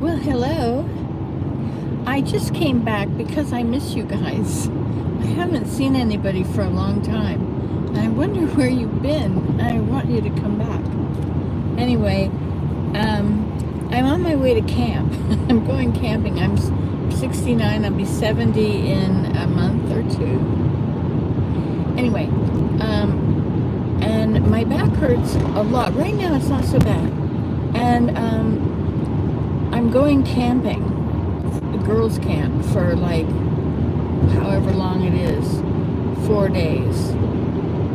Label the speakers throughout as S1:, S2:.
S1: Well, hello. I just came back because I miss you guys. I haven't seen anybody for a long time. And I wonder where you've been. I want you to come back. Anyway, I'm on my way to camp. I'm going camping. I'm 69. I'll be 70 in a month or two. Anyway, and my back hurts a lot. Right now it's not so bad. And I'm going camping, girls camp, for like however long it is, 4 days.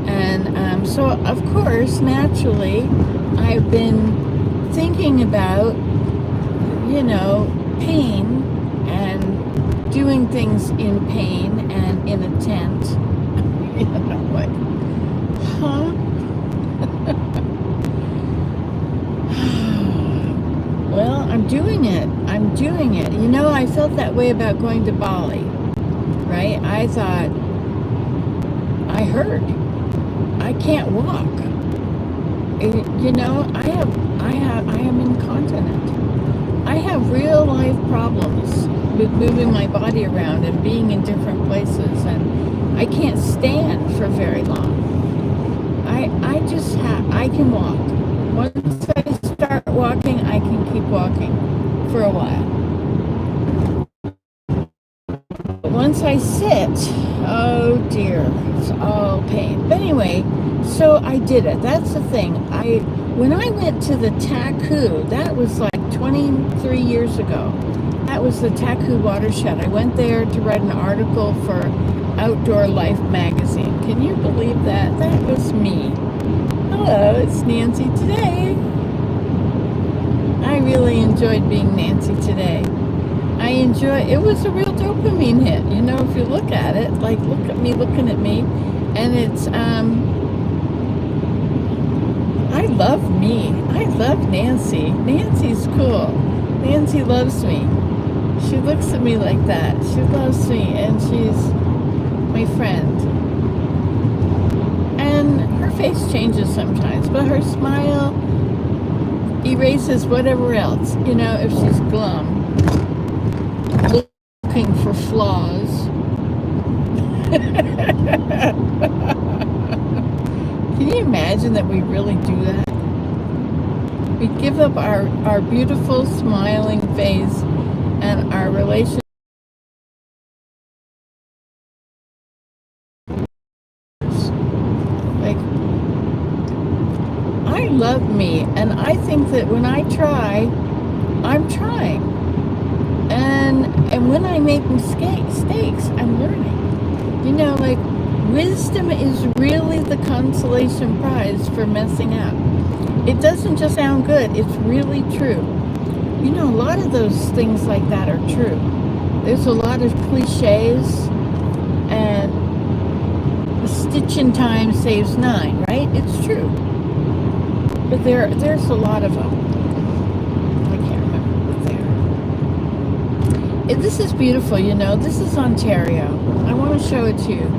S1: And so of course, naturally, I've been thinking about, pain and doing things in pain and in a tent. Like, huh? Well, I'm doing it. I felt that way about going to Bali, right? I thought, I heard, I can't walk. I am incontinent. I have real life problems with moving my body around and being in different places, and I can't stand for very long. I can walk. Once I start walking, I can keep walking for a while. But once I sit, oh dear, it's all pain. But anyway, so I did it. That's the thing. When I went to the Taku, that was like 23 years ago. That was the Taku watershed. I went there to write an article for Outdoor Life magazine. Can you believe that? That was me. Hello, it's Nancy today. I really enjoyed being Nancy today. It was a real dopamine hit, if you look at it, like look at me looking at me, and it's, I love me. I love Nancy. Nancy's cool. Nancy loves me. She looks at me like that. She loves me, and she's my friend. And her face changes sometimes, but her smile erases whatever else. If she's glum, looking for flaws. Can you imagine that we really do that? We give up our beautiful smiling face and our relationship. Like, I love me, and I think that when I try, I'm trying. And when I make mistakes, I'm learning. Like, wisdom is really the consolation prize for messing up. It doesn't just sound good, it's really true. A lot of those things like that are true. There's a lot of cliches, and a stitch in time saves nine, right? It's true. But there's a lot of them. I can't remember there. This is beautiful, This is Ontario. I want to show it to you.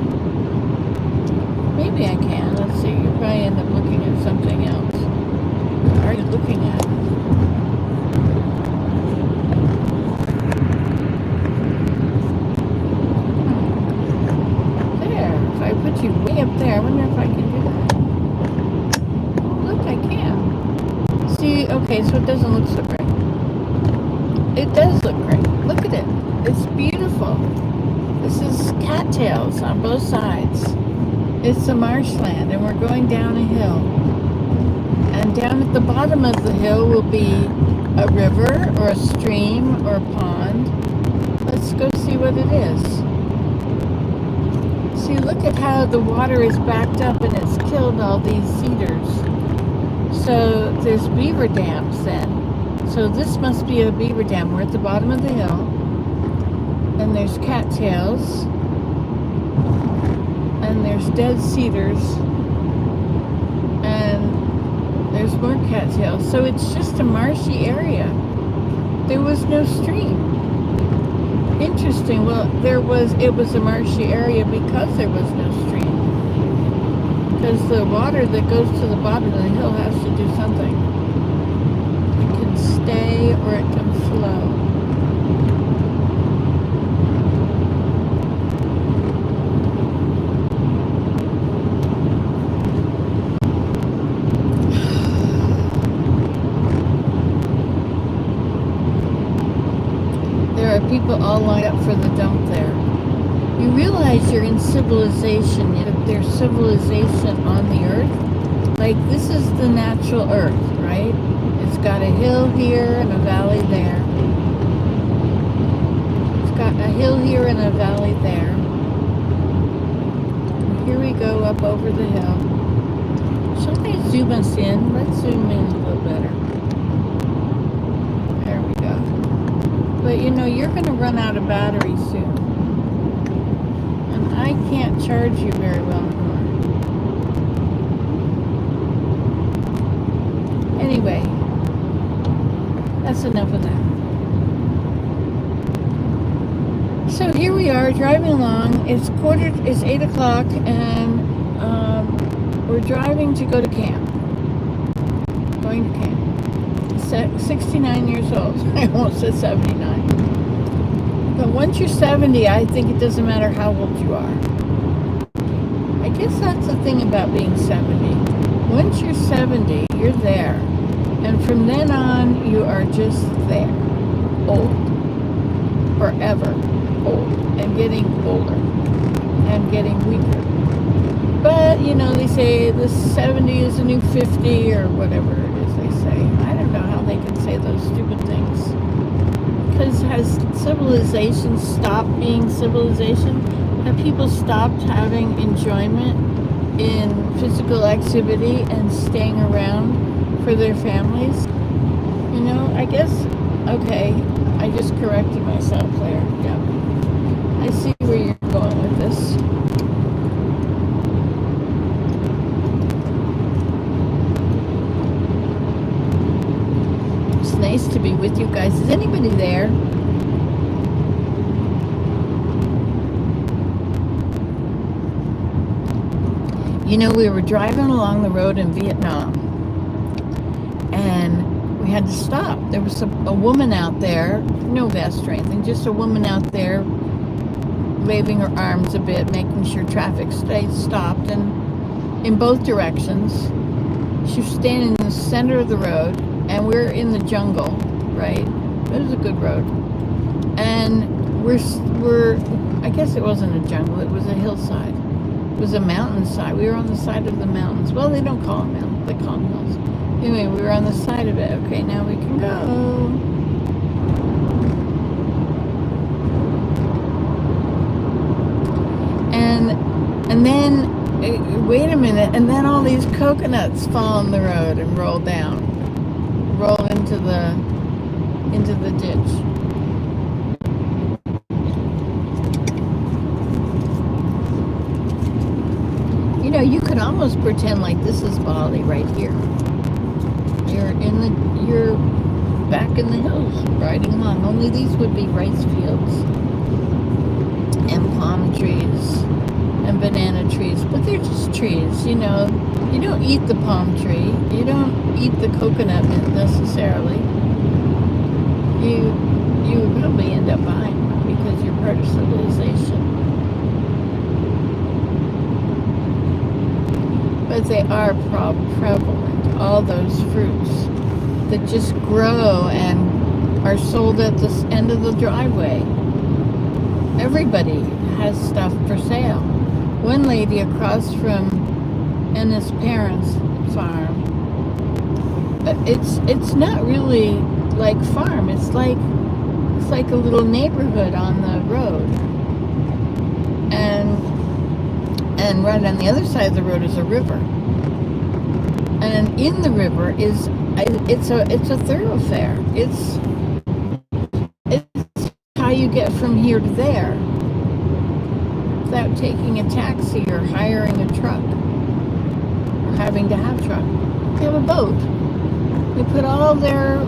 S1: Maybe I can. Let's see. You'll probably end up looking at something else. What are you looking at? There. If I put you way up there, I wonder if I can do that. Look, I can. See, okay, so it doesn't look so great. It does look great. Look at it. It's beautiful. This is cattails on both sides. It's a marshland, and we're going down a hill. And down at the bottom of the hill will be a river or a stream or a pond. Let's go see what it is. See, look at how the water is backed up and it's killed all these cedars. So there's beaver dams then. So this must be a beaver dam. We're at the bottom of the hill. And there's cattails. And there's dead cedars. And there's more cattails. So it's just a marshy area. There was no stream. Interesting. Well, it was a marshy area because there was no stream. Because the water that goes to the bottom of the hill has to do something. It can stay or it can flow. There are people all lined up for the dump there. You realize you're in civilization, yet there's civilization on the earth. Like, this is the natural earth, right? It's got a hill here and a valley there. It's got a hill here and a valley there. And here we go up over the hill. Shall I zoom us in? Let's zoom in a little better. There we go. But you know, you're going to run out of battery soon. And I can't charge you very well anymore. Anyway, that's enough of that. So here we are driving along. It's 8 o'clock, and we're driving to go to camp. Going to camp. 69 years old. I almost said 79. But once you're 70, I think it doesn't matter how old you are. I guess that's the thing about being 70. Once you're 70, you're there. And from then on, you are just there. Old. Forever old. And getting older. And getting weaker. But, you know, they say the 70 is the new 50 or whatever it is they say. I don't know how they can say those stupid things. Because has civilization stopped being civilization? Have people stopped having enjoyment in physical activity and staying around for their families? You know, I guess, okay, I just corrected myself there. Yeah. I see where you're going with this. It's nice to be with you guys. Is anybody there? You know, we were driving along the road in Vietnam, and we had to stop. There was a woman out there, no vest or anything, just a woman out there waving her arms a bit, making sure traffic stayed stopped, and in both directions. She was standing in the center of the road, and we're in the jungle, right? It was a good road. And we're I guess it wasn't a jungle, it was a hillside. It was a mountainside. We were on the side of the mountains. Well, they don't call them mountains, they call them hills. Anyway, we were on the side of it. Okay, now we can go. And then, wait a minute, and then all these coconuts fall on the road and roll down. Roll into the ditch. You know, you could almost pretend like this is Bali right here. You're back in the hills, riding along. Only these would be rice fields and palm trees and banana trees, but they're just trees, you know. You don't eat the palm tree. You don't eat the coconut necessarily. You would probably end up buying one because you're part of civilization. But they are prevalent, all those fruits that just grow and are sold at the end of the driveway. Everybody has stuff for sale. One lady across from Ennis' parents' farm, it's not really like farm. It's like a little neighborhood on the road, and right on the other side of the road is a river, and in the river it's a thoroughfare. It's how you get from here to there without taking a taxi or hiring a truck or having to have a truck. They have a boat. They put all their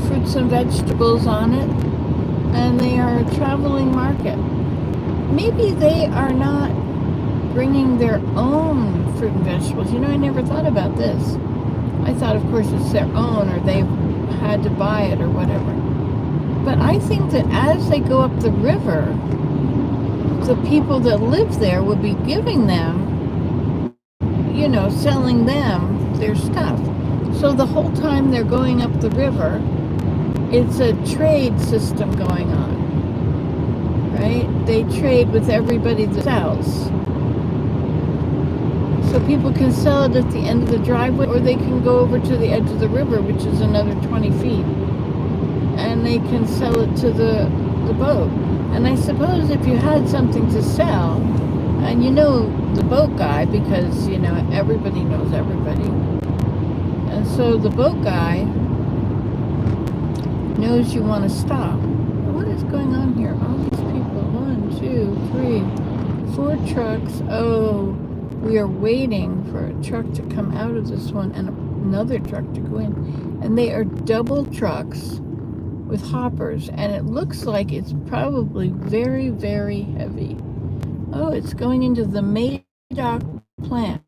S1: fruits and vegetables on it, and they are a traveling market. Maybe they are not bringing their own fruit and vegetables. You know, I never thought about this. I thought, of course, it's their own or they've had to buy it or whatever. But I think that as they go up the river, the people that live there would be giving them, you know, selling them their stuff. So the whole time they're going up the river, it's a trade system going on, right? They trade with everybody that sells. So people can sell it at the end of the driveway, or they can go over to the edge of the river, which is another 20 feet, and they can sell it to the boat. And I suppose if you had something to sell, and you know the boat guy, because, you know, everybody knows everybody. And so the boat guy knows you want to stop. What is going on here? All these people. 1, 2, 3, 4 trucks. Oh, we are waiting for a truck to come out of this one and another truck to go in. And they are double trucks with hoppers, and it looks like it's probably very, very heavy. Oh, it's going into the Madoc plant.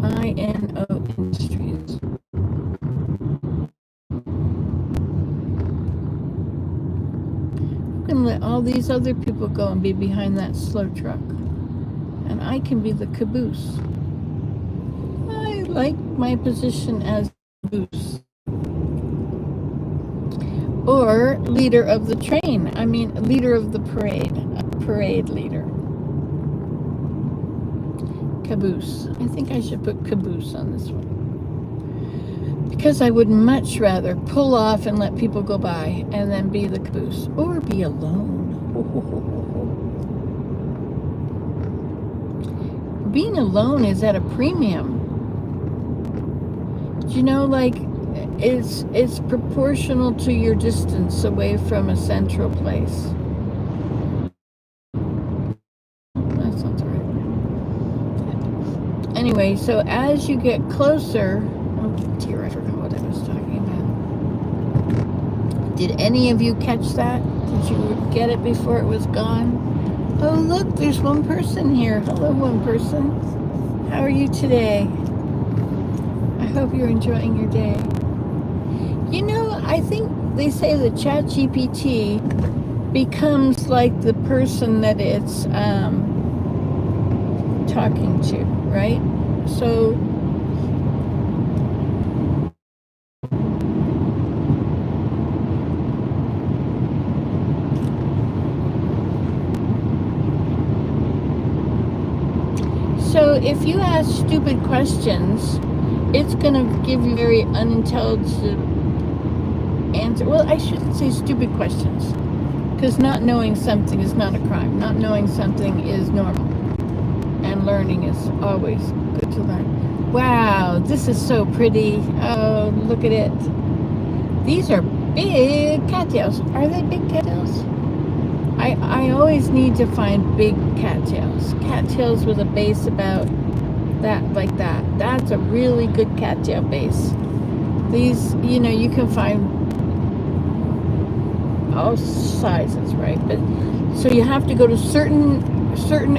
S1: INO Industries. You can let all these other people go and be behind that slow truck, and I can be the caboose. I like my position as caboose. Or leader of the train. I mean, leader of the parade. Parade leader. Caboose. I think I should put caboose on this one. Because I would much rather pull off and let people go by and then be the caboose. Or be alone. Being alone is at a premium. Do you know, like, it's proportional to your distance away from a central place. That's not the right way. Anyway, so as you get closer, oh dear, I forgot what I was talking about. Did any of you catch that? Did you get it before it was gone? Oh, look, there's one person here. Hello, one person. How are you today? I hope you're enjoying your day. You know, I think they say that ChatGPT becomes like the person that it's talking to, right? So if you ask stupid questions, it's going to give you very unintelligent answer. Well, I shouldn't say stupid questions, because not knowing something is not a crime. Not knowing something is normal, and learning is always good to learn. Wow, this is so pretty. Oh, look at it. These are big cattails. Are they big cattails? I always need to find big cattails. Cattails with a base about that, like that. That's a really good cattail base. These, you know, you can find all sizes, right? But so you have to go to certain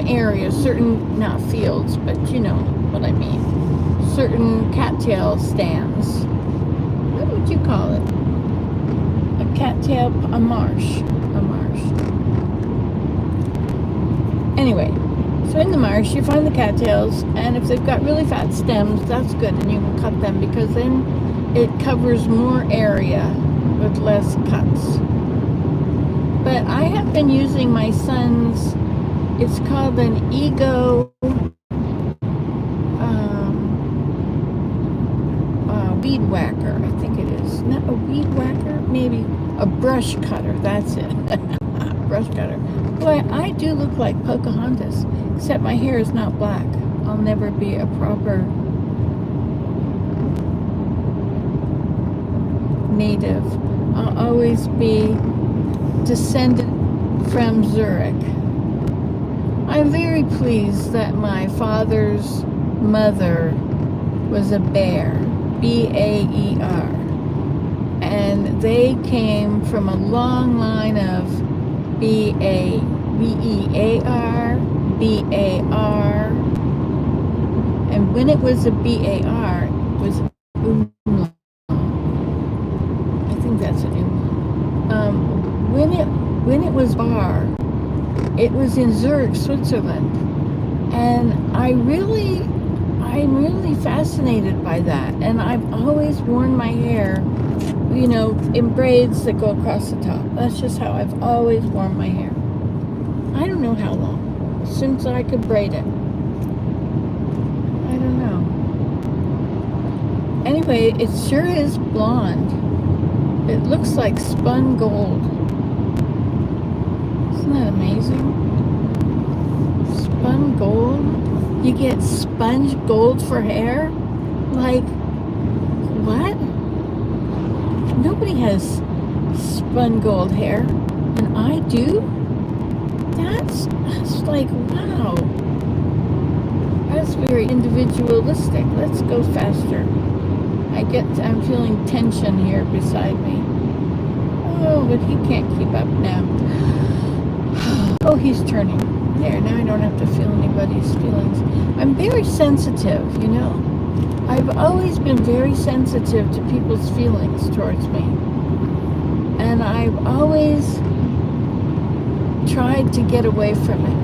S1: areas, certain, not fields, but you know what I mean. Certain cattail stands. What would you call it? A cattail, a marsh. Anyway, so in the marsh you find the cattails, and if they've got really fat stems, that's good, and you can cut them, because then it covers more area with less cuts. But I have been using my son's, it's called an Ego weed whacker, I think it is. Not a weed whacker, maybe a brush cutter, that's it. Brush cutter. Boy, I do look like Pocahontas, except my hair is not black. I'll never be a proper native. I'll always be descended from Zurich. I'm very pleased that my father's mother was a bear, B-A-E-R. And they came from a long line of B-E-A-R, B-A-R. And when it was a B-A-R, it was umlaut. I think that's an umlaut. When it was bar, it was in Zurich, Switzerland. And I'm really fascinated by that. And I've always worn my hair, you know, in braids that go across the top. That's just how I've always worn my hair. I don't know how long, since I could braid it. I don't know. Anyway, it sure is blonde. It looks like spun gold. Isn't that amazing? Spun gold? You get sponge gold for hair? Like, what? Nobody has spun gold hair, and I do? That's like, wow. That's very individualistic. Let's go faster. I'm feeling tension here beside me. Oh, but he can't keep up now. Oh, he's turning. There, now I don't have to feel anybody's feelings. I'm very sensitive, you know. I've always been very sensitive to people's feelings towards me. And I've always tried to get away from it.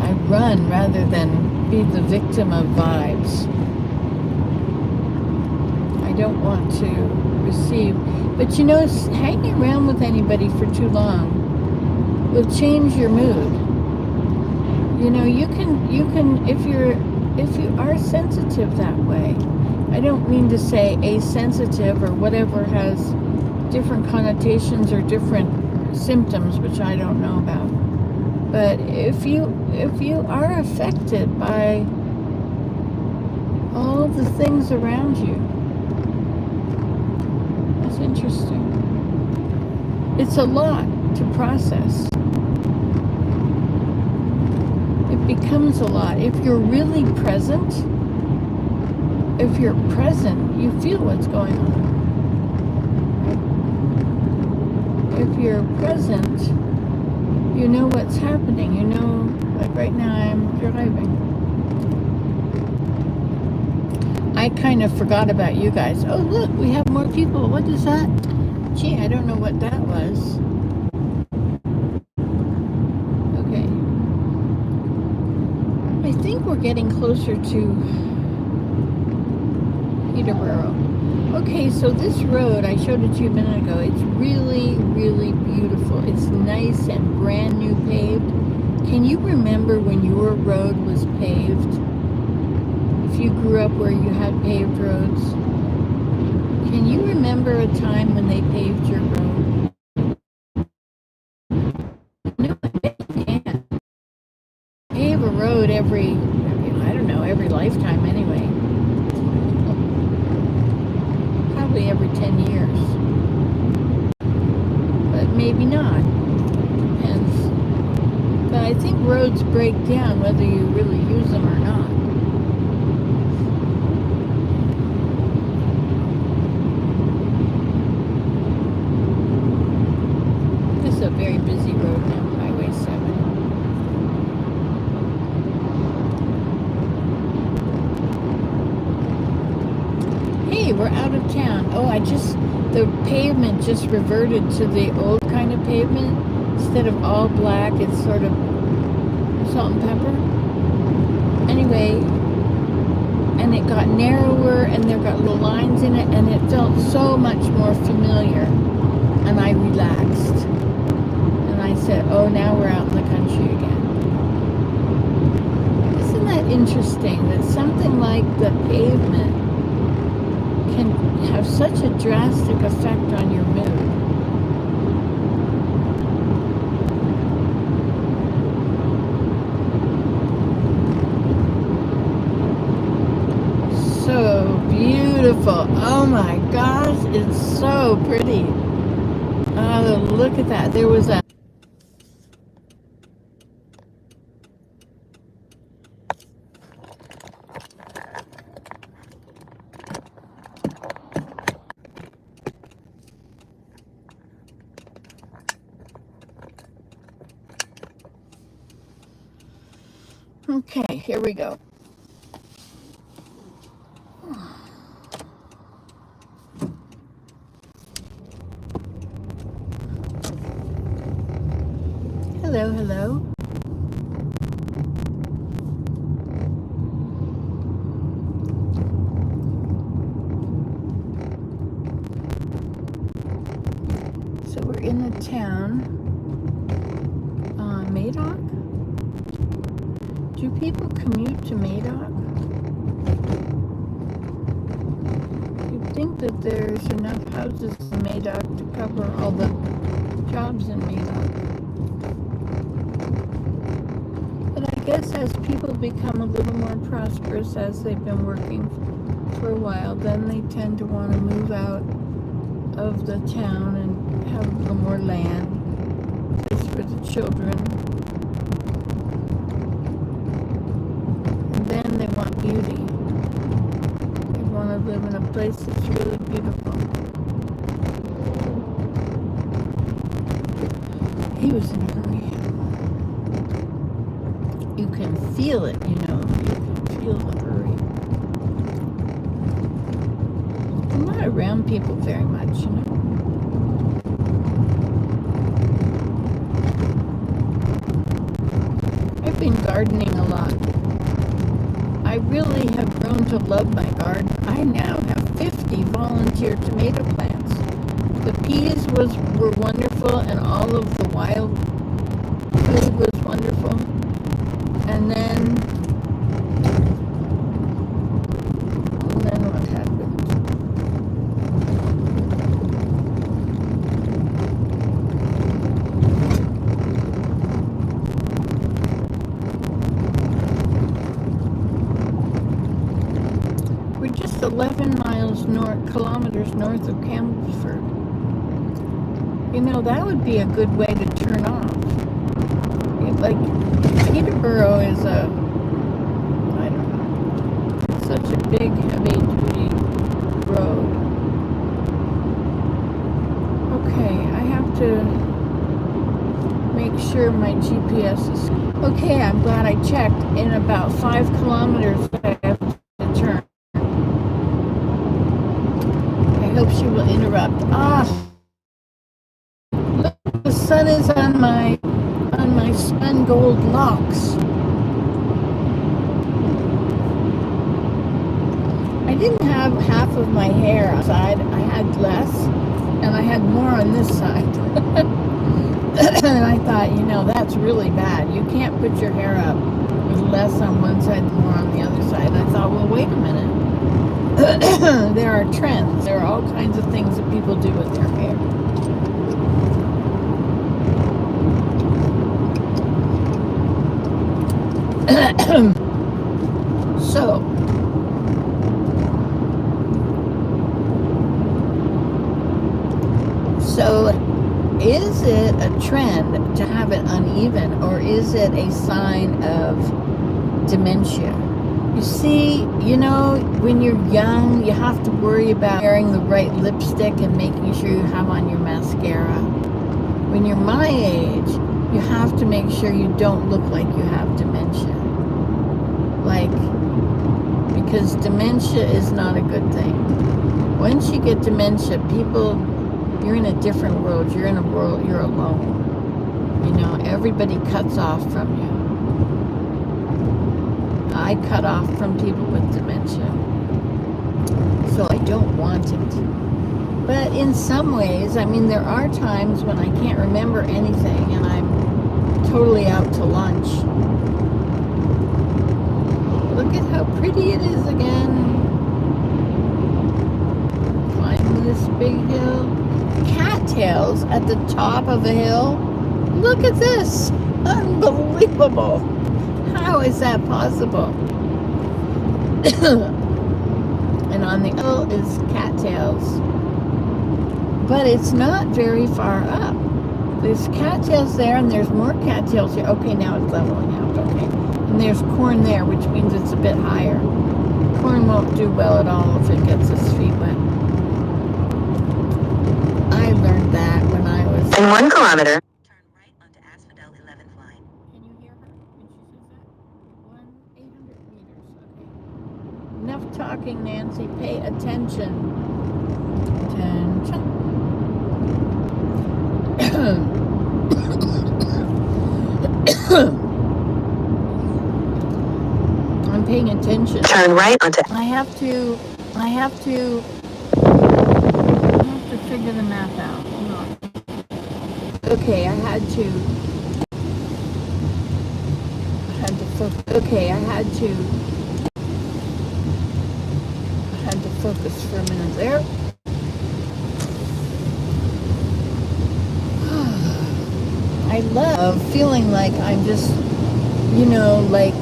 S1: I run rather than be the victim of vibes. I don't want to receive. But you know, hanging around with anybody for too long will change your mood. You know, you can if you are sensitive that way. I don't mean to say asensitive or whatever has different connotations or different symptoms, which I don't know about. But if you are affected by all the things around you, that's interesting. It's a lot to process. It becomes a lot. If you're really present, you feel what's going on. If you're present, you know what's happening. You know, like right now I'm driving. I kind of forgot about you guys. Oh, look, we have more people. What is that? Gee, I don't know what that was. Okay. I think we're getting closer to Peterborough. Okay, so this road, I showed it to you a minute ago, it's really, really beautiful. It's nice and brand new paved. Can you remember when your road was paved? If you grew up where you had paved roads, can you remember a time when they paved your road? No, I bet you can't. Pave a road every lifetime anyway. Probably every 10 years. But maybe not. Depends. But I think roads break down whether you really use them or not. This is a very busy road now, Highway 7. Hey, we're out of town. Oh, the pavement just reverted to the old kind of pavement. Instead of all black, it's sort of salt and pepper. Anyway, and it got narrower and there got little lines in it and it felt so much more familiar. And I relaxed. And I said, oh, now we're out in the country again. Isn't that interesting that something like the pavement can have such a drastic effect on your mood? So beautiful. Oh my gosh, it's so pretty. Oh, look at that. There was a here we go. Hello, hello. So we're in the town, Madoc. Do people commute to Madoc? You'd think that there's enough houses in Madoc to cover all the jobs in Madoc. But I guess as people become a little more prosperous as they've been working for a while, then they tend to want to move out of the town and have a little more land, place for the children. And then they want beauty. They want to live in a place that's really beautiful. He was in a hurry. You can feel it, you know. You can feel the hurry. I'm not around people very much, you know. I've been gardening a lot. I really have grown to love my garden. I now have 50 volunteer tomato plants. The peas were wonderful, and all of the wild food was wonderful. And then what happened? We're just 11 kilometers north of Campbellford. You know, that would be a good way to turn off. Like, Peterborough is I don't know, it's such a big, heavy-duty road. Okay, I have to make sure my GPS is... Okay, I'm glad I checked. In about 5 kilometers, I have to turn. I hope she will interrupt. Look, the sun is on my spun gold locks. I didn't have half of my hair outside. I had less, and I had more on this side. And I thought, you know, that's really bad. You can't put your hair up with less on one side and more on the other side. And I thought, well, wait a minute. There are trends. There are all kinds of things that people do with their hair. So is it a trend to have it uneven, or is it a sign of dementia? You see, you know, when you're young, you have to worry about wearing the right lipstick and making sure you have on your mascara. When you're my age, you have to make sure you don't look like you have dementia. Because dementia is not a good thing. Once you get dementia, you're in a different world. You're in a world, you're alone. You know, everybody cuts off from you. I cut off from people with dementia. So I don't want it. But in some ways, I mean, there are times when I can't remember anything and I'm totally out to lunch. Look at how pretty it is again. Climbing this big hill. Cattails at the top of a hill. Look at this. Unbelievable. How is that possible? And on the hill is cattails. But it's not very far up. There's cattails there, and there's more cattails here. Okay, now it's leveling out. Okay. And there's corn there, which means it's a bit higher. Corn won't do well at all if it gets its feet wet. I learned that when I was...
S2: In 1 kilometer, turn right onto Asphodel 11th line.
S1: Can you hear her when she says that? 1-800 Enough talking, Nancy. Pay attention. Attention. I'm paying attention.
S2: Turn right onto.
S1: I have to figure the map out. Hold on. Okay, I had to focus for a minute there. I love feeling like I'm just, like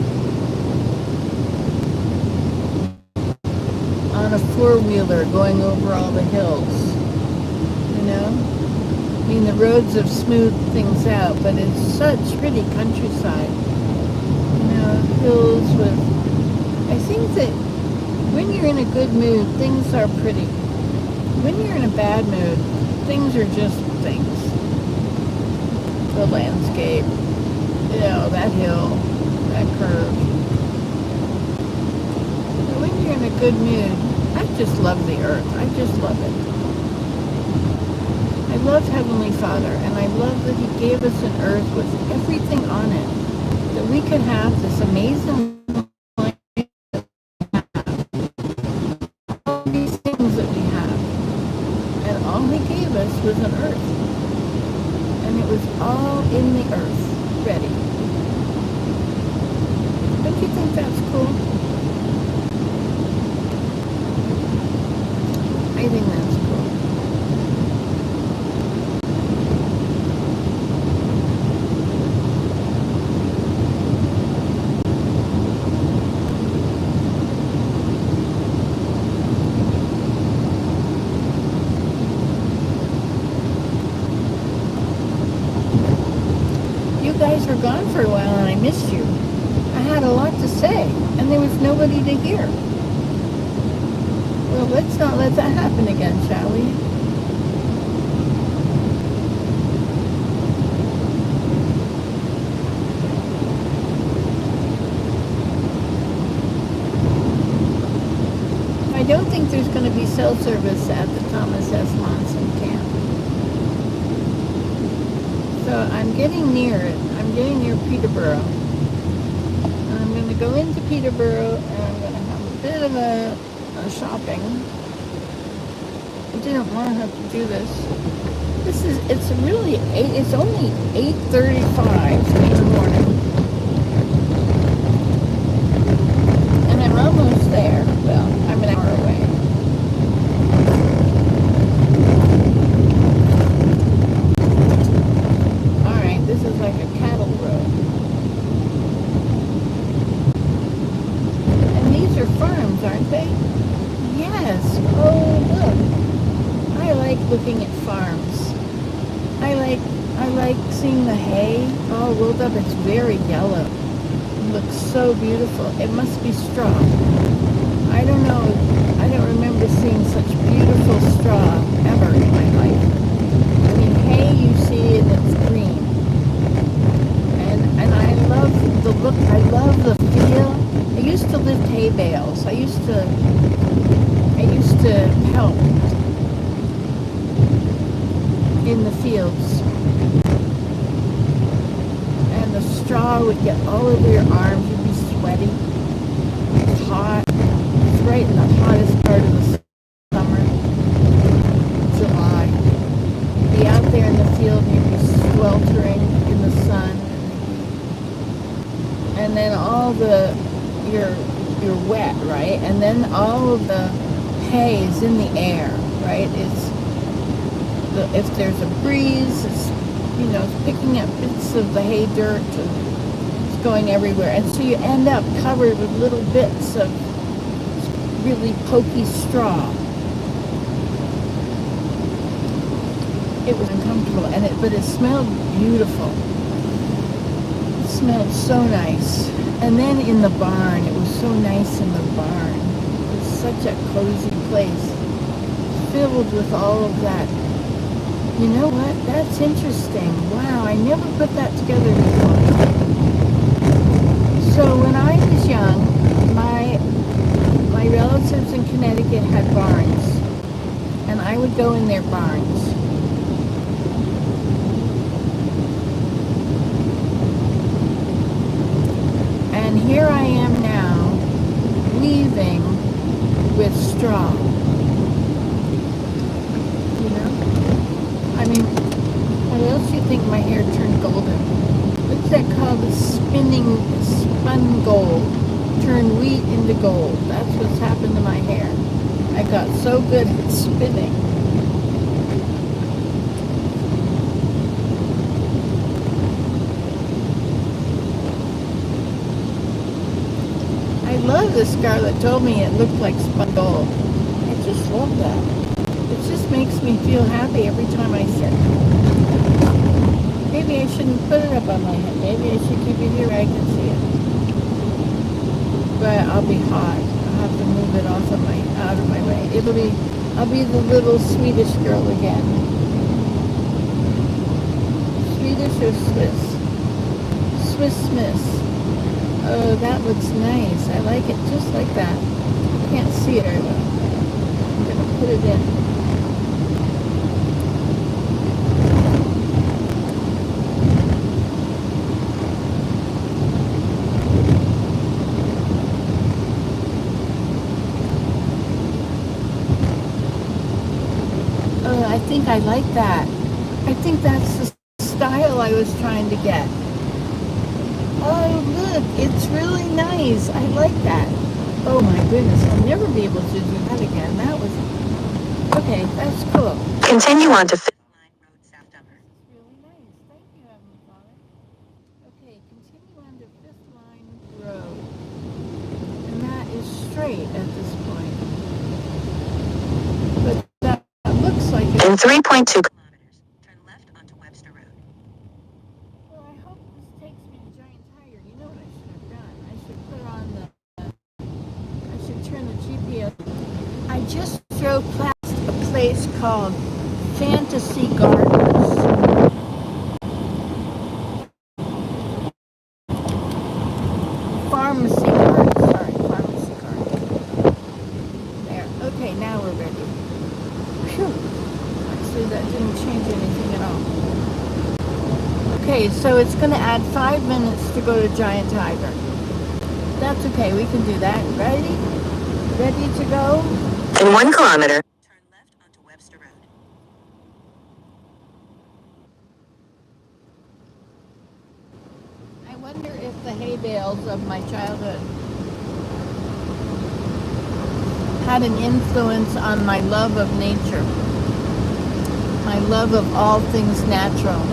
S1: on a four-wheeler going over all the hills, I mean, the roads have smoothed things out, but it's such pretty countryside. Hills with... I think that when you're in a good mood, things are pretty. When you're in a bad mood, things are just things. The landscape, that hill, that curve. So when you're in a good mood, I just love the earth. I just love it. I love Heavenly Father, and I love that He gave us an earth with everything on it, that we could have this amazing life, all these things that we have, and all He gave us was an earth, and it was all in the earth, ready. Don't you think that's cool? I think that's cool. You guys were gone for a while and I missed you. I had a lot to say and there was nobody to hear. Well, let's not let that happen again, shall we? I don't think there's going to be cell service at the Thomas S. Monson camp. So I'm getting near it. I'm getting near Peterborough. I'm going to go into Peterborough and I'm going to have a bit of a shopping. I didn't want to have to do this. It's only 8:35 in the morning. And I'm almost there. Well, I'm an hour away. Alright, this is like a cattle road. And these are farms, aren't they? Yes. Oh, look. I like looking at farms. I like seeing the hay all rolled up. It's very yellow. It looks so beautiful. It must be straw. I don't know. I don't remember seeing such beautiful straw ever in my life. I mean, hay you see and it's green. And I love the look. I love the feel. I used to lift hay bales. I used to help in the fields. And the straw would get all over your arms. You'd be sweaty. It's hot. It's right in the hottest part of the summer. July. Be out there in the field and you'd be sweltering in the sun. And then you're wet, right? And then all of the hay is in the air, right? If there's a breeze, it's picking up bits of the hay dirt and it's going everywhere. And so you end up covered with little bits of really pokey straw. It was uncomfortable, but it smelled beautiful. It smelled so nice. And then in the barn, it was so nice in the barn. It was such a cozy place, filled with all of that. You know what? That's interesting. Wow, I never put that together before. So when I was young, my lives in Connecticut had barns, and I would go in their barns. And here I am now, weaving with straw. You know? I mean, what else do you think my hair turned golden? What's that called? Spun gold. Turn wheat into gold. That's what's happened to my hair. I got so good at spinning. I love this Scarlett told me it looked like spun gold. I just love that. It just makes me feel happy every time I sit. Maybe I shouldn't put it up on my head. Maybe I should keep it here where I can see it. But I'll be hot. I'll have to move it out of my way. I'll be the little Swedish girl again. Swedish or Swiss? Swiss Miss. Oh, that looks nice. I like it just like that. Can't see it very well. I'm gonna put it in. I think I like that. I think that's the style I was trying to get. Oh, look, it's really nice. I like that. Oh my goodness, I'll never be able to do that again. That was, okay, that's cool.
S2: Continue on to Fifth Line Road, South Dummer.
S1: Really nice. Thank you, Heavenly Father. Okay, continue on to Fifth Line Road. And that is straight at this point. But that looks like it.
S2: In 3.2 kilometers, turn left onto Webster Road.
S1: Well, I hope this takes me to Giant Tiger. You know what I should have done? I should put on I should turn the GPS. I just drove past a place called Fantasy Gardens. Pharmacy Gardens. Sorry, Pharmacy Gardens. There. Okay, now we're ready. Phew. Actually, that didn't change anything at all. Okay, so it's going to add 5 minutes to go to Giant Tiger. That's okay, we can do that. Ready? Ready to go?
S2: In 1 kilometer, turn left onto Webster Road.
S1: I wonder if the hay bales of my childhood had an influence on my love of nature, my love of all things natural,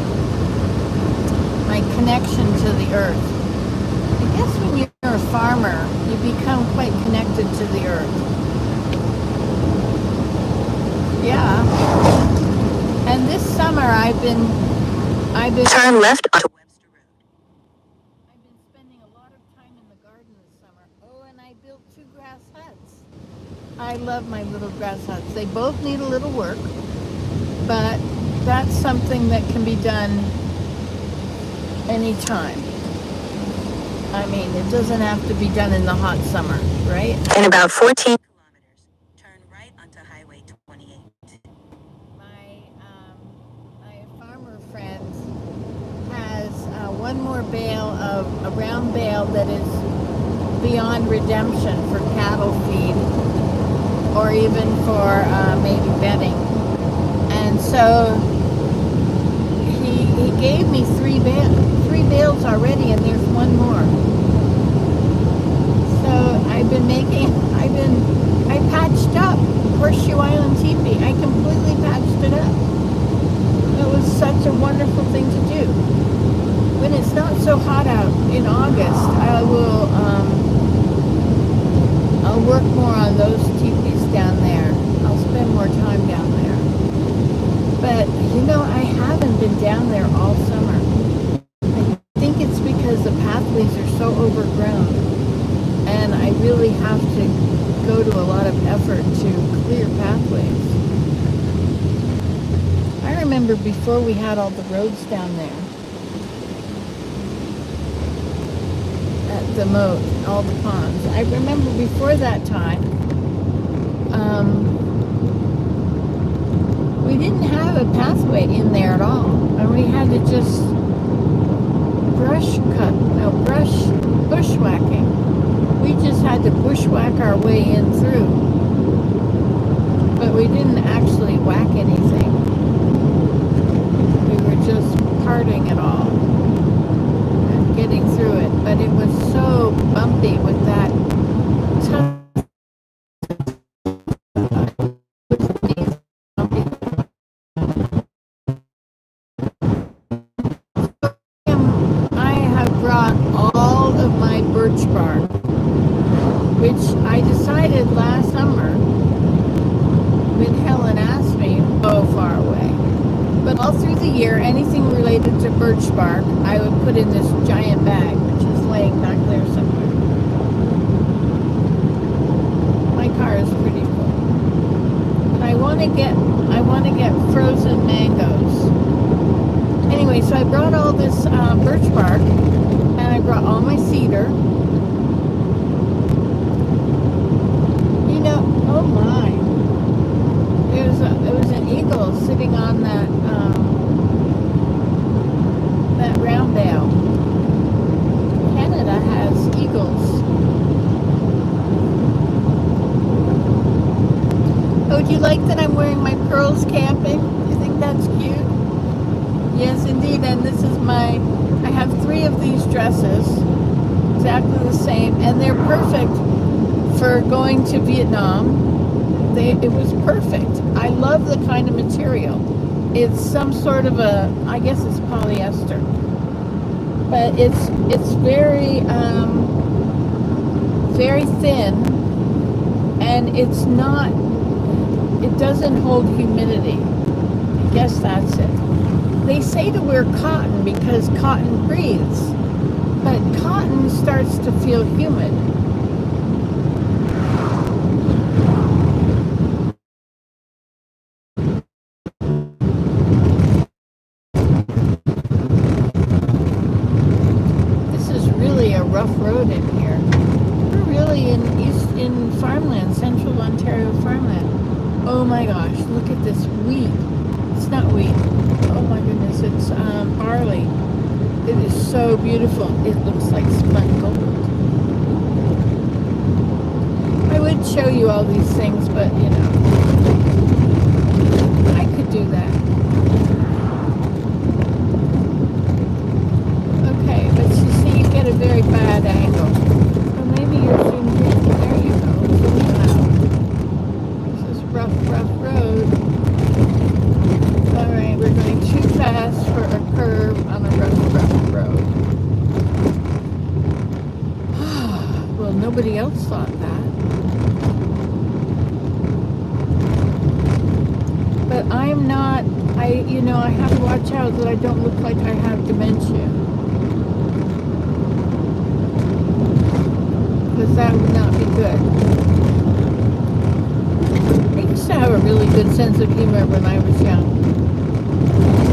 S1: my connection to the earth. I guess when you're a farmer, you become quite connected to the earth. Yeah. And this summer I've been
S2: Turn left onto Webster Road.
S1: I've been spending a lot of time in the garden this summer. Oh, and I built 2 grass huts. I love my little grass huts. They both need a little work, but that's something that can be done anytime. I mean, it doesn't have to be done in the hot summer, right?
S2: In about 14 kilometers, turn right onto Highway 28.
S1: My farmer friend has one more a round bale that is beyond redemption for cattle feed, or even for maybe bedding. And so he gave me 3 bales already, and there's 1 more. So I patched up Horseshoe Island teepee. I completely patched it up. It was such a wonderful thing to do. When it's not so hot out in August, I'll work more on those teepees down there. I'll spend more time down there. But, you know, I haven't been down there all summer. I think it's because the pathways are so overgrown, and I really have to go to a lot of effort to clear pathways. I remember before we had all the roads down there at the moat, all the ponds. I remember before that time, we didn't have a pathway in there at all, and we had to just bushwhacking. We just had to bushwhack our way in through, but we didn't actually whack anything. We were just parting it all and getting through it, but it was so bumpy with that tough. I have brought all of my birch bark, which I decided last summer when Helen asked me to go far away. But all through the year, anything related to birch bark, I would put in this giant bag, which is laying back there somewhere. My car is pretty full. But I want to get frozen mangoes. Anyway, so I brought all this birch bark, and I brought all my cedar. Oh my! There was an eagle sitting on that round bale. Canada has eagles. Oh, do you like that I'm wearing my pearls camping? Do you think that's cute? Yes, indeed. And this is I have 3 of these dresses, exactly the same, and they're perfect for going to Vietnam. It was perfect. I love the kind of material. It's some sort of I guess it's polyester, but it's very very thin, and it doesn't hold humidity. I guess that's it. They say to wear cotton because cotton breathes, but cotton starts to feel humid. Rough road in here. We're really in farmland, central Ontario farmland. Oh my gosh, look at this wheat. It's not wheat. Oh my goodness, it's barley. It is so beautiful. It looks like spun gold. I would show you all these things, but I could do that. Okay, but you see, you get a very bad angle. Or maybe you're zoomed in. There you go. Zoom out. This is rough road. Alright, we're going too fast for a curve on a rough road. Well, nobody else thought that. But I'm not, I have to watch out that I don't look like I have dementia. Because that would not be good. I used to have a really good sense of humor when I was young.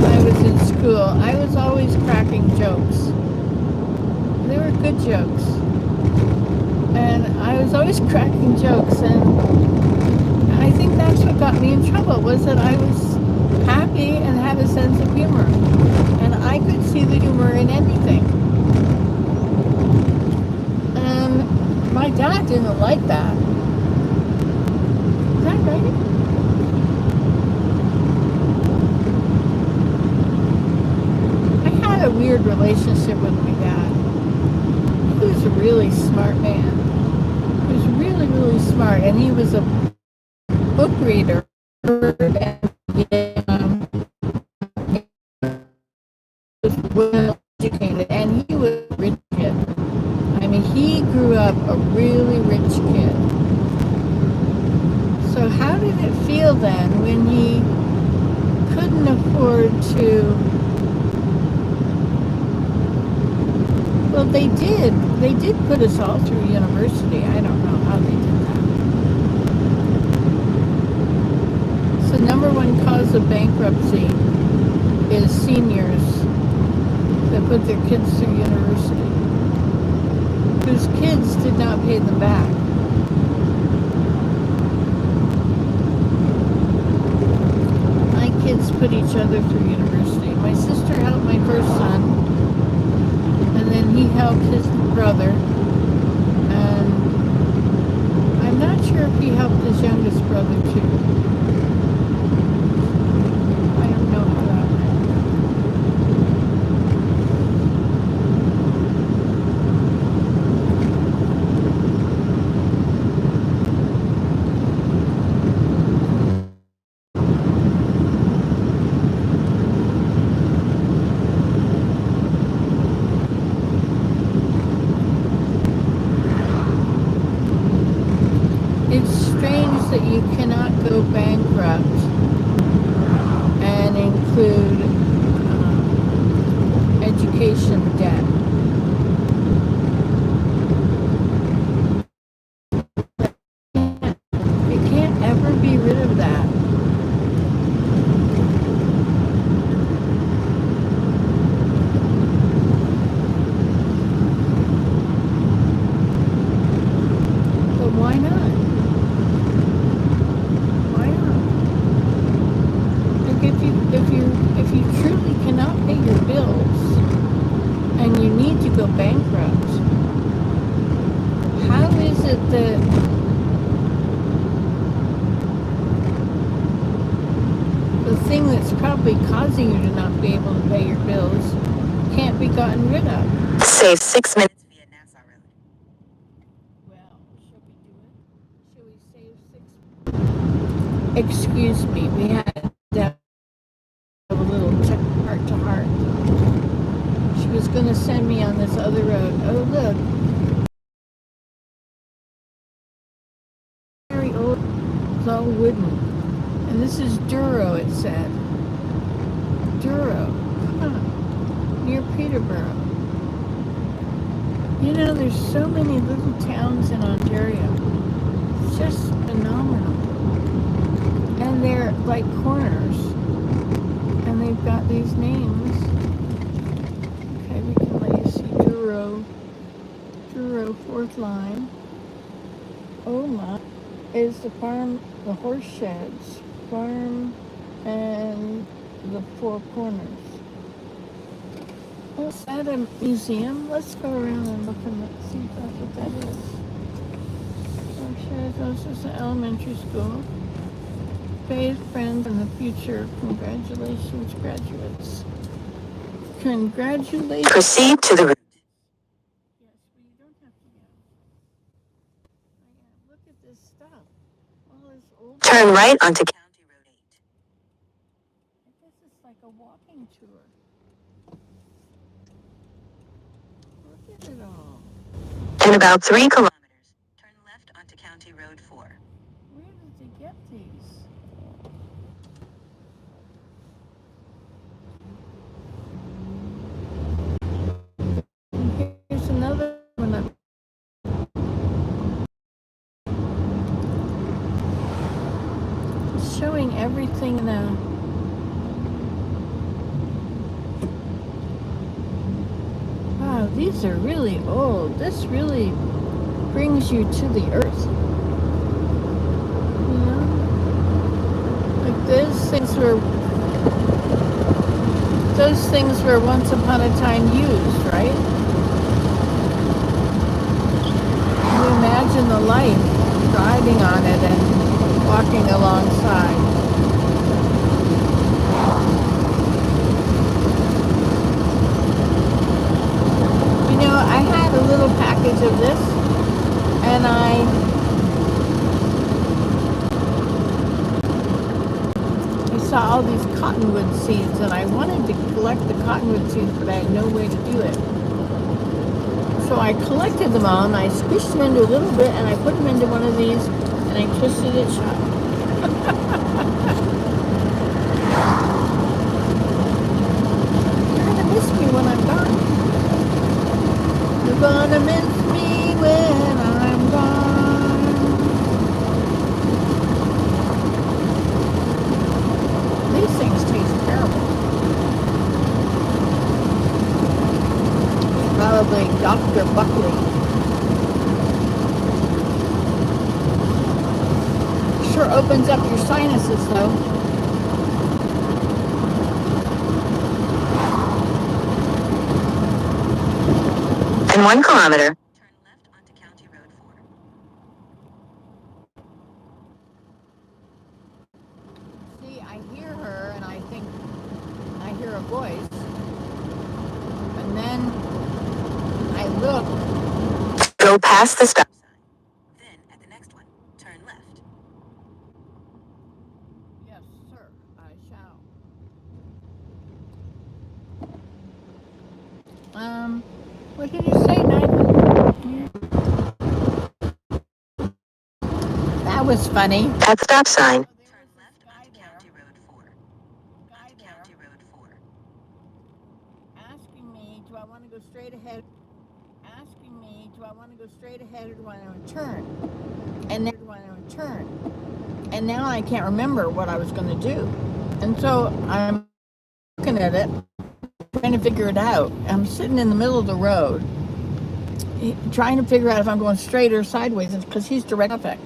S1: When I was in school, I was always cracking jokes. They were good jokes. And I was always cracking jokes, and I think that's what got me in trouble, was that I was happy and had a sense of humor. And I could see the humor in anything. My dad didn't like that. Is that right? I had a weird relationship with my dad. He was a really smart man. He was really, really smart, and he was a book reader. And was well educated, and he was a rich kid. I mean, he grew up a really rich kid. So how did it feel then when he couldn't afford to... Well, they did put us all through university. I don't know how they did that. So number one cause of bankruptcy is seniors that put their kids through university, whose kids did not pay them back. put each other through university. My sister helped my first son, and then he helped his brother, and I'm not sure if he helped his youngest brother too. I don't know how that went. It's strange that you cannot go bankrupt and include education debt. You can't ever be rid of that. But why not? Why not? Like if you truly cannot pay your bills and you need to go bankrupt, how is it that the thing that's probably causing you to not be able to pay your bills can't be gotten rid of?
S2: Save 6 minutes via Nassau Road.
S1: Well, shall we do it? Shall we save 6? Excuse me, we had to have a little heart to heart. She was going to send me on this other road. Oh, look. Very old. It's all wooden. And this is Duro, it said. Duro. Huh. Near Peterborough. You know, there's so many little towns in Ontario. It's just phenomenal. And they're like corners. And they've got these names. Okay, we can let you see Duro. Duro, 4th line. Oh my. Is the farm, the horse sheds, farm, and the 4 corners. Well, is that a museum? Let's go around and look and see if that's what that is. Horse sheds, this is an elementary school. Faith, friends, and the future. Congratulations, graduates. Congratulations.
S2: Proceed to the route.
S1: Yes, but you don't have to go. Look at this stuff. All this old.
S2: Turn right onto County Road 8.
S1: This is like a walking tour. Look at it all.
S2: In about 3 kilometers, turn left onto County Road 4.
S1: Where did they get these? And here's another one up. It's showing everything now. Wow, these are really old. This really brings you to the earth. You know? Like those things were once upon a time used, right? You imagine the life riding on it and walking alongside. You know, I had a little package of this, and I saw all these cottonwood seeds, and I wanted to collect the cottonwood seeds, but I had no way to do it. So I collected them all, and I squished them into a little bit, and I put them into one of these, and I twisted it shut. You're gonna miss me when I'm gone. You're gonna miss me when I'm gone. These things taste terrible. Probably Dr. Buckley. Sure opens up your sinuses though.
S2: 1 kilometer, turn left onto County Road 4.
S1: See, I hear her and I think I hear a voice. And then I look.
S2: Go past the stop sign. Then, at the next one, turn left.
S1: Yes, sir, I shall. What did you say, 900? That was funny.
S2: At the stop sign, turn left onto County Road 4. Onto County Road 4.
S1: Asking me, do I want to go straight ahead? Asking me, do I want to go straight ahead or do I want to turn? And now I can't remember what I was going to do. And so I'm looking at it, trying to figure it out. I'm sitting in the middle of the road, trying to figure out if I'm going straight or sideways, because he's direct traffic.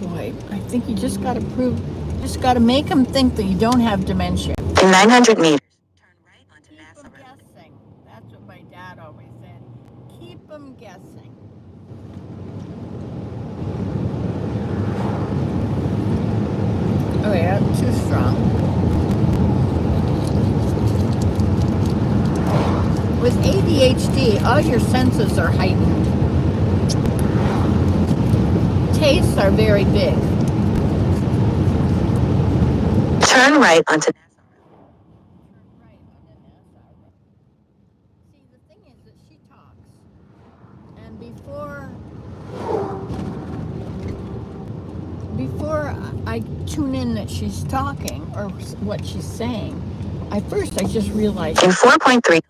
S1: Boy, I think you just got to make him think that you don't have dementia.
S2: In 900 meters, turn right onto Nassau Road.
S1: Guessing. That's what my dad always said. Keep them guessing. Oh yeah, too strong. With ADHD, all your senses are heightened. Tastes are very big.
S2: Turn right onto Nassau Road.
S1: See, the thing is that she talks, and before I tune in that she's talking or what she's saying, at first I just realized.
S2: In 4.3 kilometers,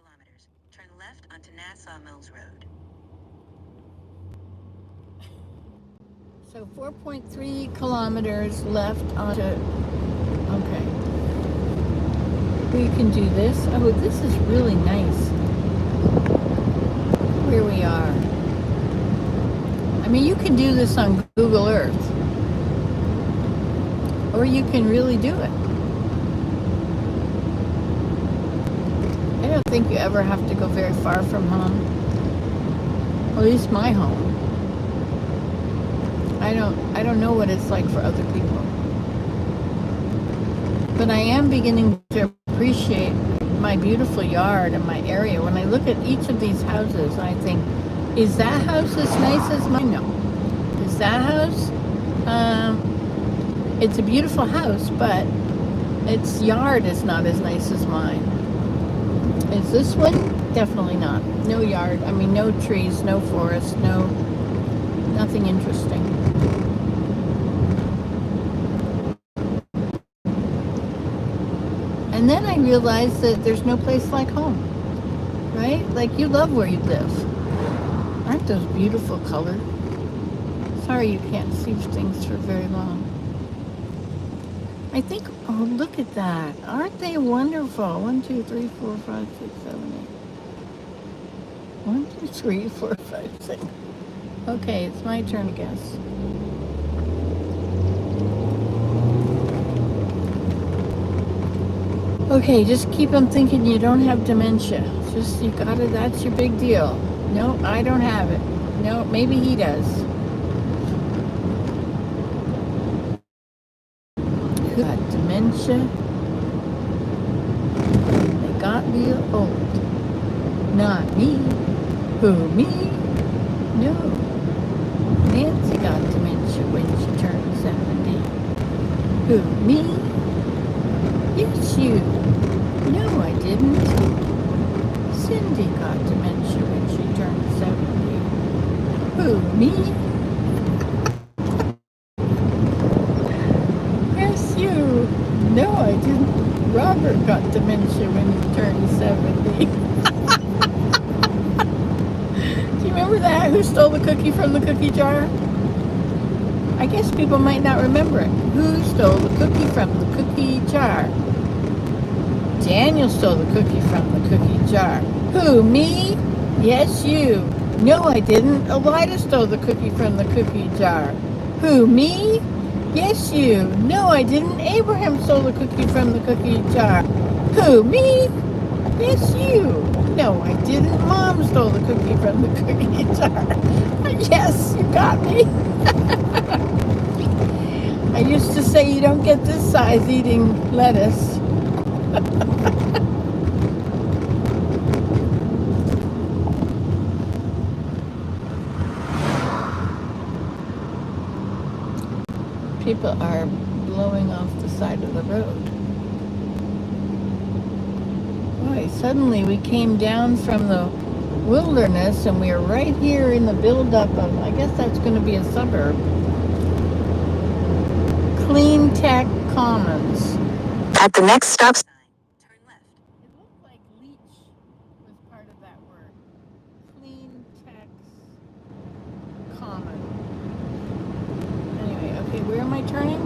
S2: turn left onto Nassau Mills Road.
S1: So 4.3 kilometers left onto. Okay. We can do this. Oh, this is really nice. Where we are. I mean, you can do this on Google Earth. Or you can really do it. I don't think you ever have to go very far from home. At least my home. I don't know what it's like for other people. But I am beginning to appreciate my beautiful yard and my area. When I look at each of these houses, I think, is that house as nice as mine? No. Is that house? It's a beautiful house, but its yard is not as nice as mine. Is this one? Definitely not. No yard. I mean, no trees, no forest, nothing interesting. And then I realized that there's no place like home, right? Like, you love where you live. Aren't those beautiful colors? Sorry you can't see things for very long. I think, oh, look at that. Aren't they wonderful? 1, 2, 3, 4, 5, 6, 7, 8. 1, 2, 3, 4, 5, 6. Okay, it's my turn to guess. Okay, just keep them thinking you don't have dementia. Just, you gotta, that's your big deal. No, I don't have it. No, maybe he does. Who got dementia? They got real old. Not me. Who, me? No. Nancy got dementia when she turned 70. Who, me? Yes, you. No, I didn't. Cindy got dementia when she turned 70. Who, me? Yes, you. No, I didn't. Robert got dementia when he turned 70. Do you remember that? Who stole the cookie from the cookie jar? I guess people might not remember it. Who stole the cookie from the cookie jar? Daniel stole the cookie from the cookie jar. Who, me? Yes, you. No, I didn't. Elida stole the cookie from the cookie jar. Who, me? Yes, you. No, I didn't. Abraham stole the cookie from the cookie jar. Who, me? Yes, you. No, I didn't. Mom stole the cookie from the cookie jar. Yes, you got me. I used to say you don't get this size eating lettuce. People are blowing off the side of the road. Boy, suddenly we came down from the wilderness and we are right here in the buildup of, I guess that's going to be a suburb. Clean Tech Commons.
S2: At the next stop sign, turn left.
S1: It looked like leech was part of that word. Clean Tech Common. Anyway, okay, where am I turning?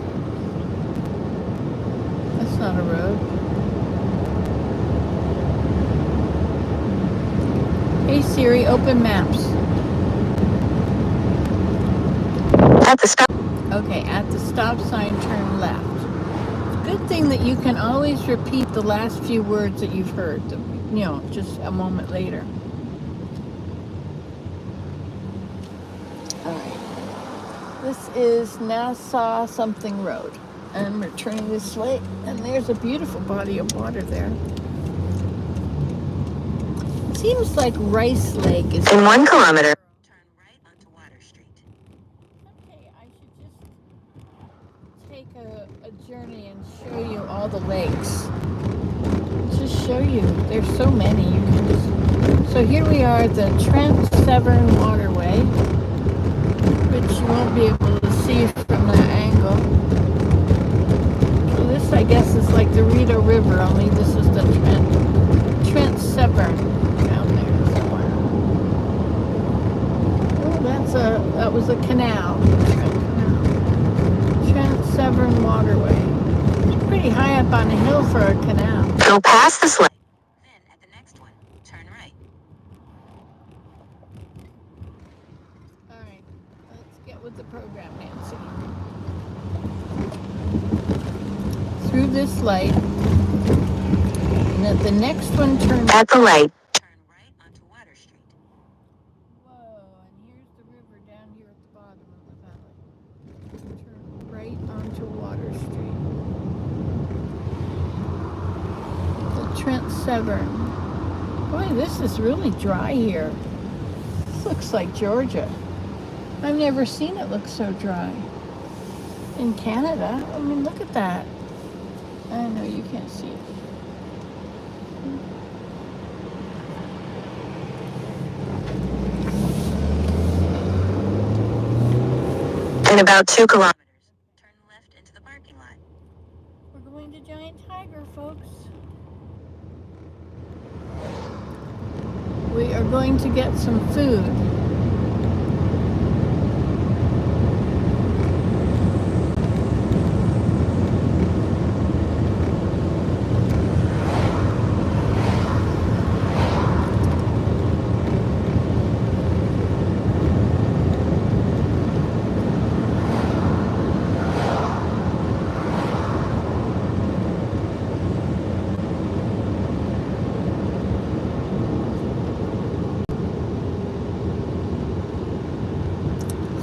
S1: That's not a road. Hey Siri, open maps.
S2: At the stop.
S1: Okay, at the stop sign, turn left. Good thing that you can always repeat the last few words that you've heard, just a moment later. All right. This is Nassau something road. And we're turning this way, and there's a beautiful body of water there. Seems like Rice Lake is...
S2: In 1 kilometer, turn right onto Water Street.
S1: Okay, I should just take a journey and show you all the lakes. Just show you. There's so many. You can just... So here we are, the Trent Severn Waterway, which you won't be able to see from that angle. So this, I guess, is like the Rideau River, only this is the Trent Severn down there somewhere. Oh, that was a canal. Trent Severn Waterway. It's pretty high up on a hill for a canal.
S2: Go past this light. Then at the next one, turn right.
S1: All right, let's get with the program, Nancy. Through this light, and at the next one, turn
S2: at the light. Turn right onto Water Street.
S1: Whoa, and here's the river down here at the bottom of the valley. Turn right onto Water Street. The Trent Severn. Boy, this is really dry here. This looks like Georgia. I've never seen it look so dry. In Canada, I mean, look at that. I know you can't see it.
S2: In about 2 kilometers, turn left into the parking lot.
S1: We're going to Giant Tiger, folks. We are going to get some food.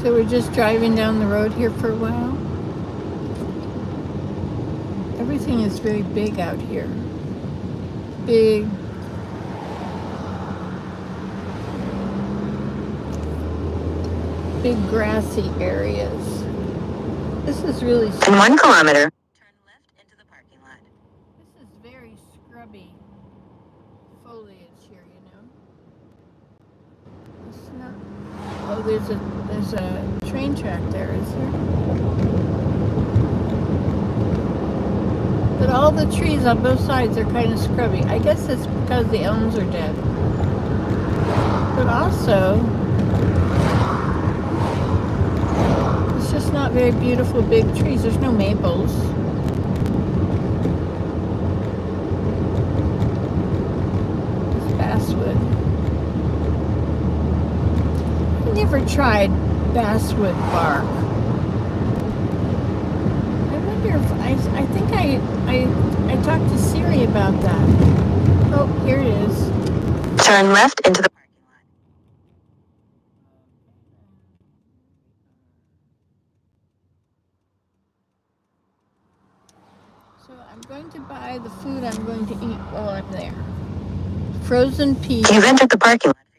S1: So we're just driving down the road here for a while. Everything is very big out here. Big. Big grassy areas. This is really...
S2: In 1 kilometer, turn left into the parking lot.
S1: This is very scrubby foliage here, you know. It's not... Oh, there's a train track there, is there? But all the trees on both sides are kind of scrubby. I guess it's because the elms are dead. But also, it's just not very beautiful big trees. There's no maples. It's basswood. I never tried basswood bark. I wonder if I think I talked to Siri about that. Oh, here it is.
S2: Turn left into the parking lot.
S1: So I'm going to buy the food I'm going to eat while I'm there. Frozen peas.
S2: You've entered the parking lot.